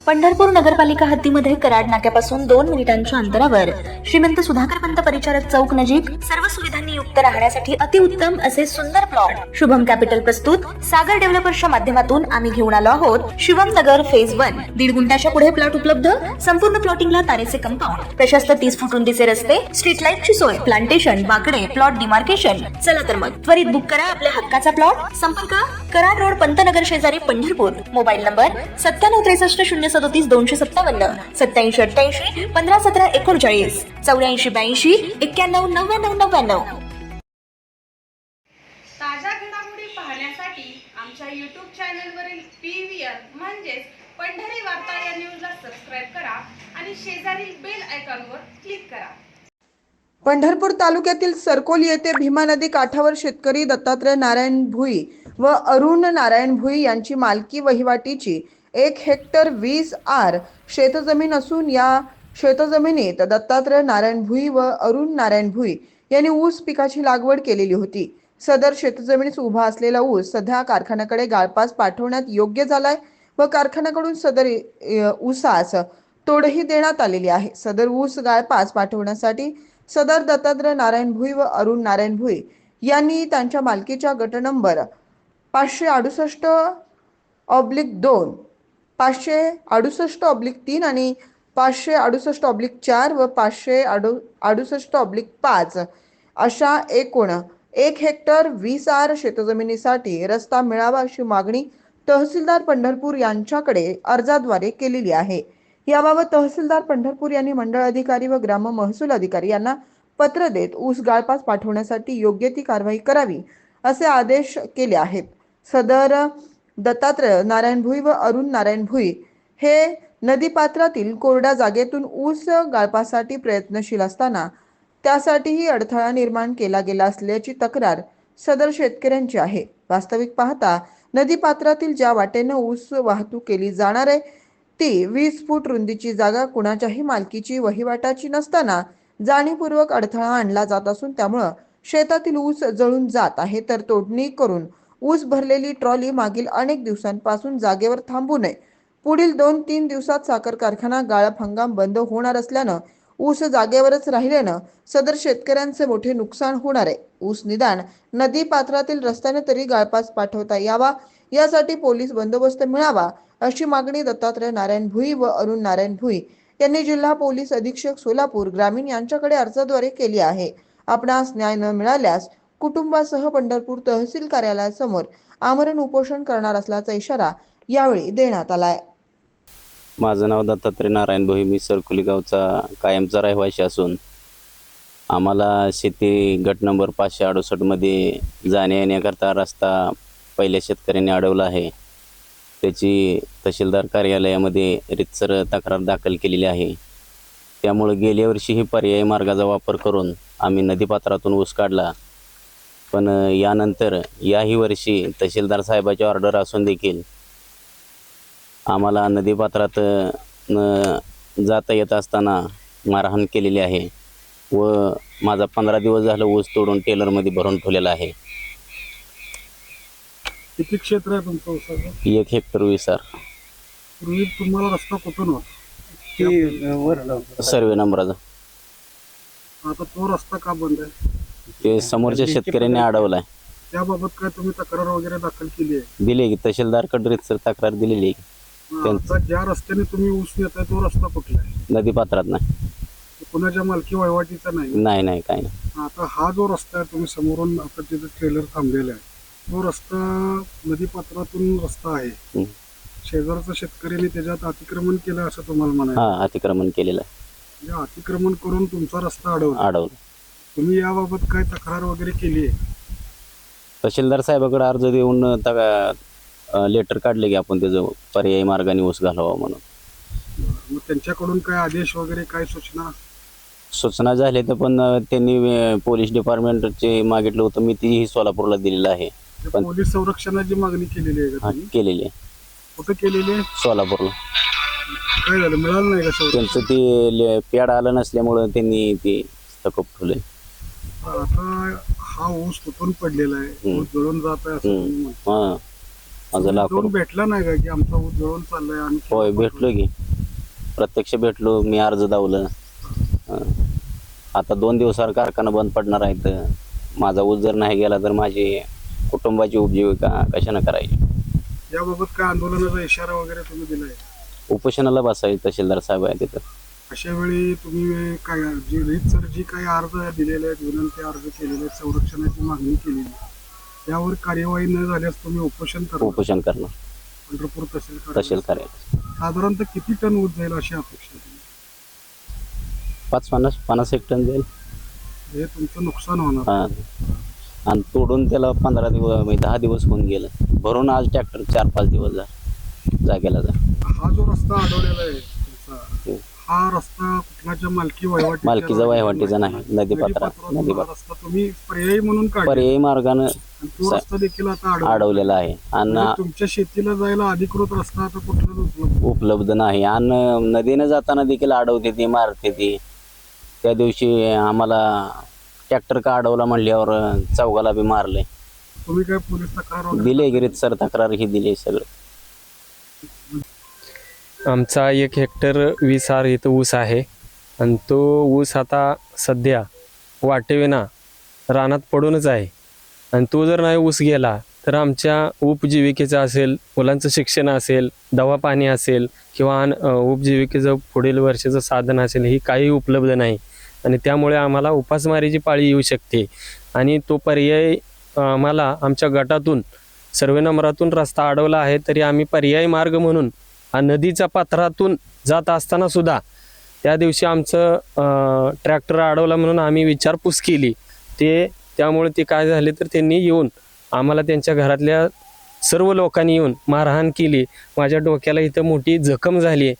पंढरपूर नगरपालिका हद्दीमध्ये कराड नाक्यापासून 2 मिनिटांच्या अंतरावर श्रीमंत सुधाकर पंत परिचारक चौक नजीक सर्व सुविधांनी युक्त राहण्यासाठी अतिउत्तम असे सुंदर प्लॉट शुभम कॅपिटल प्रस्तुत सागर डेव्हलपर्सच्या माध्यमातून आम्ही घेऊन आलो आहोत. शिवम नगर फेज 1 1.5 गुंठ्याच्या पुढे प्लॉट उपलब्ध. संपूर्ण प्लॉटिंगला तारेचे कंपाऊंड, प्रशस्त 30 फूट रुंदीचे रस्ते, स्ट्रीट लाईटची सोय, प्लांटेशन, बाकडे, प्लॉट डिमार्केशन. चला तर मग त्वरित बुक करा आपल्या हक्काचा प्लॉट. संपर्क कराड रोड पंतनगर शेजारी पंढरपूर. Mobile number 9763 037 257 8788 1517 39 84 82 91 99 99. ताज्या घडामोडी पाहण्यासाठी आमच्या YouTube चॅनलवरील PVR म्हणजेच पंढरी वार्ता या न्यूजला सबस्क्राईब करा आणि शेजारील बेल आयकॉनवर क्लिक करा. पंढरपूर तालुक्यातील सरकोली येथे भीमा नदी काठावर शेतकरी दत्तात्रय नारायण भुई व अरुण नारायण भुई यांची मालकी वहिवाटीची 1 हेक्टर 20 आर शेतजमीन असून या शेतजमिनीत दत्तात्रय नारायण भुई व अरुण नारायण भुई यांनी ऊस पिकाची लागवड केलेली होती. सदर शेतजमिनीत उभा असलेला ऊस सध्या कारखान्याकडे गाळपास पाठवण्यात योग्य झालाय व कारखान्याकडून सदर ऊसास तोडही देण्यात आलेली आहे. सदर ऊस गाळपास पाठवण्यासाठी सदर दत्तात्रय नारायण भुई व अरुण नारायण भुई यांनी त्यांच्या मालकीच्या गट नंबर 568/2, 568/3 आणि 568/4 व 568/5 अशा एकूण 1 हेक्टर 20 आर शेतजमिनीसाठी रस्ता मिळावा अशी मागणी तहसीलदार पंढरपूर यांच्याकडे अर्जाद्वारे केलेली आहे. याबाबत तहसीलदार पंढरपूर यांनी मंडळ अधिकारी व ग्राम महसूल अधिकारी यांना पत्र देत ऊस गाळपास पाठवण्यासाठी योग्य ती कारवाई करावी असे आदेश केले आहेत. सदर दत्तात्रय नारायण भुई व अरुण नारायण भुई हे नदीपात्रातील कोरड्या जागेतून ऊस गाळपासाठी प्रयत्नशील असताना त्यासाठीही अडथळा निर्माण केला गेला असल्याची तक्रार सदर शेतकऱ्यांची आहे. वास्तविक पाहता नदीपात्रातील ज्या वाटेनं ऊस वाहतूक केली जाणार आहे ती 20 फूट रुंदीची जागा कुणाच्याही मालकीची वहिवाटाची नसताना जाणीवपूर्वक अडथळा आणला जात असून त्यामुळे शेतातील ऊस जळून जात आहे. तर तोडणी करून ऊस भरलेली ट्रॉली मागील अनेक दिवसांपासून जागेवर थांबू नये. पुढील 2-3 दिवसात साखर कारखाना गाळप हंगाम बंद होणार असल्यानं ऊस जागेवरच राहिल्यानं सदर शेतकऱ्यांचे मोठे नुकसान होणार आहे. ऊस निदान नदी पात्रातील रस्त्याने तरी गाळपास पाठवता यावा यासाठी पोलीस बंदोबस्त मिळावा अशी मागणी दत्तात्रय नारायण भुई व अरुण नारायण भुई यांनी जिल्हा पोलीस अधीक्षक सोलापूर ग्रामीण यांच्याकडे अर्जाद्वारे केली आहे. आपणास न्याय न मिळाल्यास कुटुंबासह पंढरपूर तहसील कार्यालयासमोर आमरण उपोषण करणार असल्याचा इशारा यावेळी देण्यात आलाय. माझं नाव दत्तात्रय नारायण भुई. मी सरकोली गावचा कायमचा रहिवासी असून आम्हाला शेती गट नंबर 568 मध्ये जाण्या येण्याकरता रस्ता पहिल्या शेतकऱ्यांनी अडवला आहे. त्याची तहसीलदार कार्यालयामध्ये रितसर तक्रार दाखल केलेली आहे. त्यामुळे गेल्या वर्षीही पर्यायी मार्गाचा वापर करून आम्ही नदीपात्रातून ऊस काढला, पण यानंतर याही वर्षी तहसीलदार साहेबाची ऑर्डर असून देखील आम्हाला नदीपात्रात जाता येत असताना मारहाण केलेली आहे व माझा 15 दिवस झालं ऊस तोडून टेलरमध्ये भरून ठेवलेला आहे. किती क्षेत्र आहे तुमचं ऊसाचं? 1 हेक्टर 20 आर. पूर्वी तुम्हाला रस्ता कुठून होता? सर्वे नंबराचा. आता तो रस्ता का बंद आहे? ते समोरच्या शेतकऱ्यांनी अडवलाय. त्याबाबत काय तुम्ही तक्रार वगैरे दाखल केली आहे? दिली की तहसीलदारकडे रितसर तक्रार दिलेली आहे. आता ज्या रस्त्याने तुम्ही ऊस नेताय तो रस्ता कुठला आहे? नदीपात्रात नाही. कुणाच्या मालकी वहिवाटीचा नाही? नाही काय नाही. आता हा जो रस्ता आहे तुम्ही समोरून आता तिथे ट्रेलर थांबलेला आहे तो रस्ता नदीपात्रातून रस्ता आहे. शेजारचा शेतकऱ्यांनी त्याच्यात अतिक्रमण केलं असं तुम्हाला म्हणायचं? हा, अतिक्रमण केलेलं आहे. म्हणजे अतिक्रमण करून तुमचा रस्ता अडवला. तुम्ही याबाबत काय तक्रार वगैरे केली आहे? तहसीलदार साहेबाकडे अर्ज देऊन लेटर काढले की आपण त्याचं पर्यायी मार्गाने ऊस घालावा म्हणून. मग त्यांच्याकडून काय आदेश वगैरे काय सूचना झाल्या तर पण त्यांनी पोलीस डिपार्टमेंटचे मागितलं होतं. मी तीही सोलापूरला दिलेलं आहे. पण पोलीस संरक्षणाची मागणी केलेली आहे का तुम्ही? केलेली आहे. कुठं केलेली आहे? सोलापूरला. काय झालं, मिळालं नाही का संरक्षण? त्यांचं ते पॅड आलं नसल्यामुळं त्यांनी ते तकप ठेवले. आता हा ऊस तुटून पडलेला आहे, ऊस जळून जात आहे असं तुम्ही म्हणता. माझं लाकूड. जाऊन भेटला नाही का की आमचा ऊस जळून चाललाय आणि होय भेटलो की, प्रत्यक्ष भेटलो, मी अर्ज दावलं. आता 2 दिवसावर कारखाना बंद पडणार आहे, तर माझा ऊस जर नाही गेला तर माझी कुटुंबाची उपजीविका कशानं करायची. याबाबत काय आंदोलनाचा इशारा वगैरे तुम्ही दिलाय? उपोषणाला बसायचं तहसीलदार साहेब आहे तिथं. अशा वेळी तुम्ही काय जी रीतसर जी काही अर्ज दिलेले आहेत, विनंती अर्ज केलेले आहेत, संरक्षणाची मागणी केलेली आहे, यावर कार्यवाही न झाल्यास तुम्ही उपोषण करणार? उपोषण करणार, पंढरपूर तहसील करायचं. साधारणतः किती टन ऊस जाईल अशी अपेक्षा आहे? 50 एक टन जाईल. हे तुमचं नुकसान होणार. हा, आणि तोडून त्याला 15 दिवस 10 दिवस होऊन गेलं. भरून आज ट्रॅक्टर 4-5 दिवस जागेला जा. हा जो रस्ता अडवलेला आहे तुमचा, हा रस्ता कुठलाच्या मालकीचा वहिवाटीचा नाही, नदीपात्रात रस्ता तुम्ही पर्यायी म्हणून काढला. पर्यायी मार्गानं आणि तो रस्ता देखील आता अडवलेला आहे आणि म्हणजे तुमच्या शेतीला जायला अधिकृत रस्ता आता कुठलाच उपलब्ध उपलब्ध नाही. आणि नदीनं जाताना देखील अडवते ती, मारते ती. त्या दिवशी आम्हाला ट्रॅक्टर का अडवला म्हणल्यावर चौघाला बी मारले. तुम्ही काय पोलीस तक्रार वगैरे दिले गिरीत सर, तक्रार ही दिली सगळं. आमचा 1 हेक्टर 20 आर इथं ऊस आहे आणि तो ऊस आता सध्या वाटेविना रानात पडूनच आहे. आणि तो जर नाही ऊस गेला तर आमच्या उपजीविकेचं असेल, मुलांचं शिक्षण असेल, दवा पाणी असेल किंवा उपजीविकेचं पुढील वर्षाचं साधन असेल, ही काही उपलब्ध नाही. आणि त्यामुळे आम्हाला उपासमारीची पाळी येऊ शकते. आणि तो पर्याय आम्हाला आमच्या गटातून सर्वे नंबरातून रस्ता अडवला आहे, तरी आम्ही पर्यायी मार्ग म्हणून हा नदीच्या पात्रातून जात असताना सुद्धा त्या दिवशी आमचं ट्रॅक्टर अडवला म्हणून आम्ही विचारपूस केली. त्यामुळे ते काय झाले तर त्यांनी येऊन आम्हाला त्यांच्या घरातल्या सर्व लोकांनी येऊन मारहाण केली. माझ्या डोक्याला इथं मोठी जखम झाली.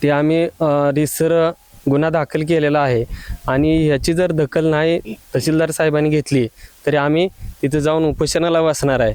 ते आम्ही रितसर गुन्हा दाखल केलेला आहे. आणि ह्याची जर दखल नाही तहसीलदार साहेबांनी घेतली तरी आम्ही तिथं जाऊन उपोषणाला बसणार आहे.